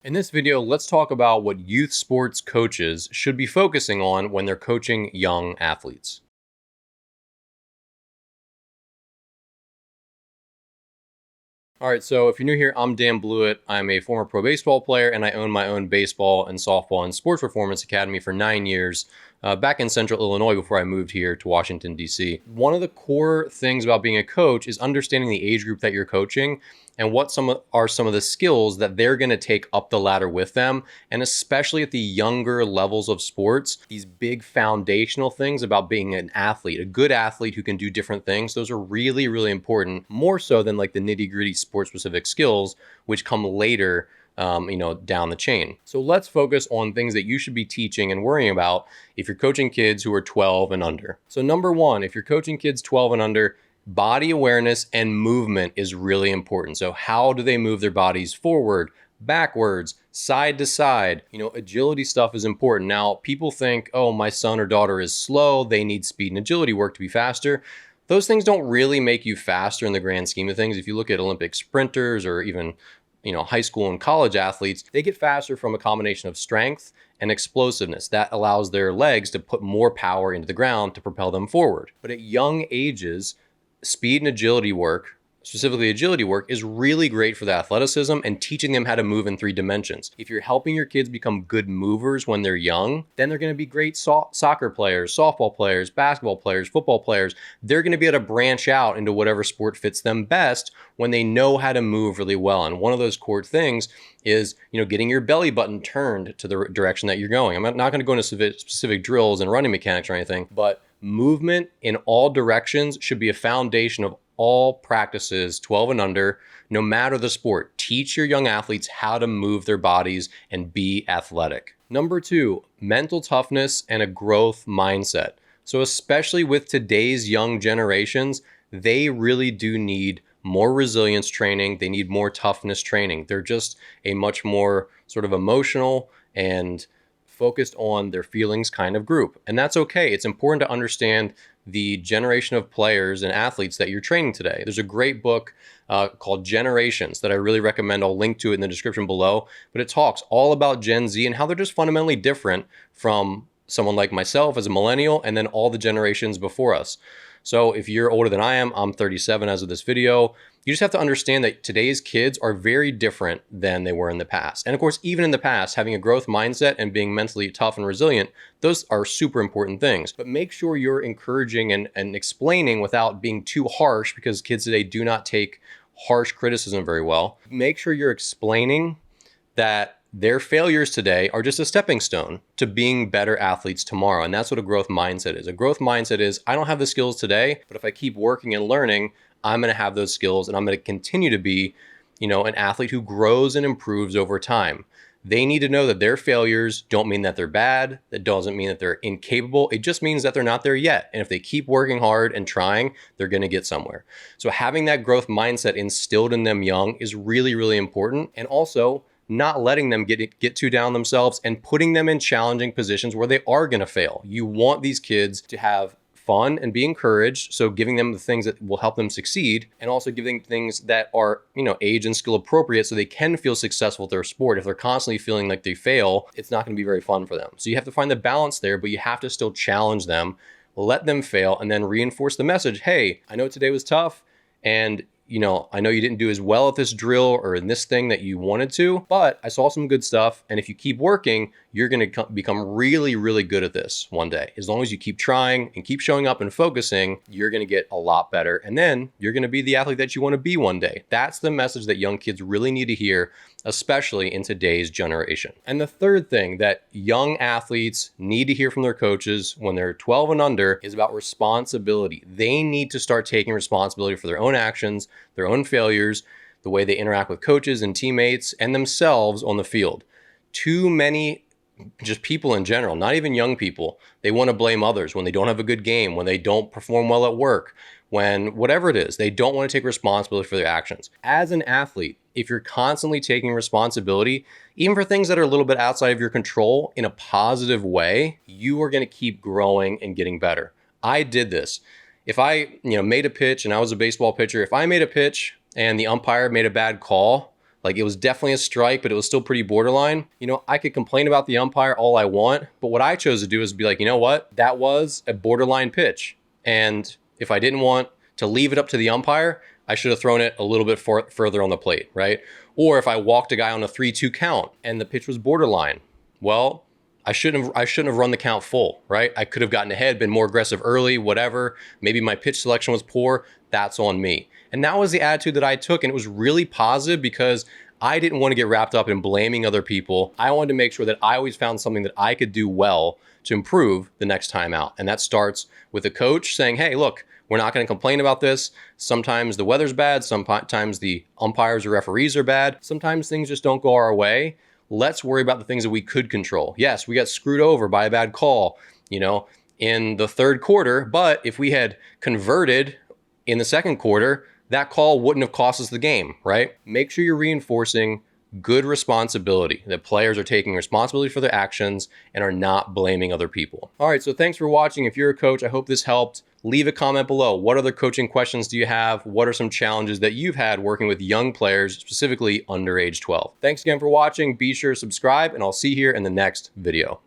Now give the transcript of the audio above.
In this video, let's talk about what youth sports coaches should be focusing on when they're coaching young athletes. All right, so if you're new here, I'm Dan Blewett. I'm a former pro baseball player, and I own my own baseball and softball and sports performance academy for 9 years back in central Illinois before I moved here to Washington, D.C. One of the core things about being a coach is understanding the age group that you're coaching and what are some of the skills that they're going to take up the ladder with them. And especially at the younger levels of sports, these big foundational things about being an athlete, a good athlete who can do different things, those are really, really important, more so than like the nitty-gritty sports-specific skills, which come later down the chain. So let's focus on things that you should be teaching and worrying about if you're coaching kids who are 12 and under. So number one, if you're coaching kids 12 and under, body awareness and movement is really important. So how do they move their bodies forward, backwards, side to side? Agility stuff is important. Now, people think, oh, my son or daughter is slow, they need speed and agility work to be faster. Those things don't really make you faster in the grand scheme of things. If you look at Olympic sprinters or even high school and college athletes, they get faster from a combination of strength and explosiveness. That allows their legs to put more power into the ground to propel them forward. But at young ages, speed and agility work, specifically agility work, is really great for the athleticism and teaching them how to move in 3 dimensions. If you're helping your kids become good movers when they're young, then they're going to be great soccer players, softball players, basketball players, football players. They're going to be able to branch out into whatever sport fits them best when they know how to move really well. And one of those core things is, getting your belly button turned to the direction that you're going. I'm not going to go into specific drills and running mechanics or anything, but movement in all directions should be a foundation of all practices 12 and under, no matter the sport. Teach your young athletes how to move their bodies and be athletic. Number 2, mental toughness and a growth mindset. So especially with today's young generations, they really do need more resilience training. They need more toughness training. They're just a much more sort of emotional and focused on their feelings kind of group. And that's okay. It's important to understand the generation of players and athletes that you're training today. There's a great book called Generations that I really recommend. I'll link to it in the description below. But it talks all about Gen Z and how they're just fundamentally different from someone like myself as a millennial and then all the generations before us. So if you're older than I am, I'm 37 as of this video, you just have to understand that today's kids are very different than they were in the past. And of course, even in the past, having a growth mindset and being mentally tough and resilient, those are super important things. But make sure you're encouraging and explaining without being too harsh, because kids today do not take harsh criticism very well. Make sure you're explaining that their failures today are just a stepping stone to being better athletes tomorrow. And that's what a growth mindset is. A growth mindset is, I don't have the skills today, but if I keep working and learning, I'm going to have those skills and I'm going to continue to be, an athlete who grows and improves over time. They need to know that their failures don't mean that they're bad. That doesn't mean that they're incapable. It just means that they're not there yet. And if they keep working hard and trying, they're going to get somewhere. So having that growth mindset instilled in them young is really, really important. And also, not letting them get too down themselves and putting them in challenging positions where they are going to fail. You want these kids to have fun and be encouraged. So giving them the things that will help them succeed, and also giving things that are, age and skill appropriate so they can feel successful at their sport. If they're constantly feeling like they fail, it's not going to be very fun for them. So you have to find the balance there, but you have to still challenge them, let them fail, and then reinforce the message. Hey, I know today was tough, and I know you didn't do as well at this drill or in this thing that you wanted to, but I saw some good stuff. And if you keep working, you're going to become really, really good at this one day. As long as you keep trying and keep showing up and focusing, you're going to get a lot better. And then you're going to be the athlete that you want to be one day. That's the message that young kids really need to hear, especially in today's generation. And the third thing that young athletes need to hear from their coaches when they're 12 and under is about responsibility. They need to start taking responsibility for their own actions, their own failures, the way they interact with coaches and teammates and themselves on the field. Too many just people in general, not even young people, they want to blame others when they don't have a good game, when they don't perform well at work, when whatever it is, they don't want to take responsibility for their actions. As an athlete, if you're constantly taking responsibility, even for things that are a little bit outside of your control in a positive way, you are going to keep growing and getting better. I did this. If I made a pitch and I was a baseball pitcher, if I made a pitch and the umpire made a bad call, Like, it was definitely a strike, but it was still pretty borderline. You know, I could complain about the umpire all I want, but what I chose to do is be like, you know what? That was a borderline pitch. And if I didn't want to leave it up to the umpire, I should have thrown it a little bit further on the plate, right? Or if I walked a guy on a 3-2 count and the pitch was borderline, well, I shouldn't have run the count full, right? I could have gotten ahead, been more aggressive early, whatever. Maybe my pitch selection was poor. That's on me. And that was the attitude that I took. And it was really positive because I didn't want to get wrapped up in blaming other people. I wanted to make sure that I always found something that I could do well to improve the next time out. And that starts with the coach saying, hey, look, we're not going to complain about this. Sometimes the weather's bad. Sometimes the umpires or referees are bad. Sometimes things just don't go our way. Let's worry about the things that we could control. Yes, we got screwed over by a bad call, in the third quarter. But if we had converted in the second quarter, that call wouldn't have cost us the game, right? Make sure you're reinforcing good responsibility, that players are taking responsibility for their actions and are not blaming other people. All right, so thanks for watching. If you're a coach, I hope this helped. Leave a comment below. What other coaching questions do you have? What are some challenges that you've had working with young players, specifically under age 12? Thanks again for watching. Be sure to subscribe, and I'll see you here in the next video.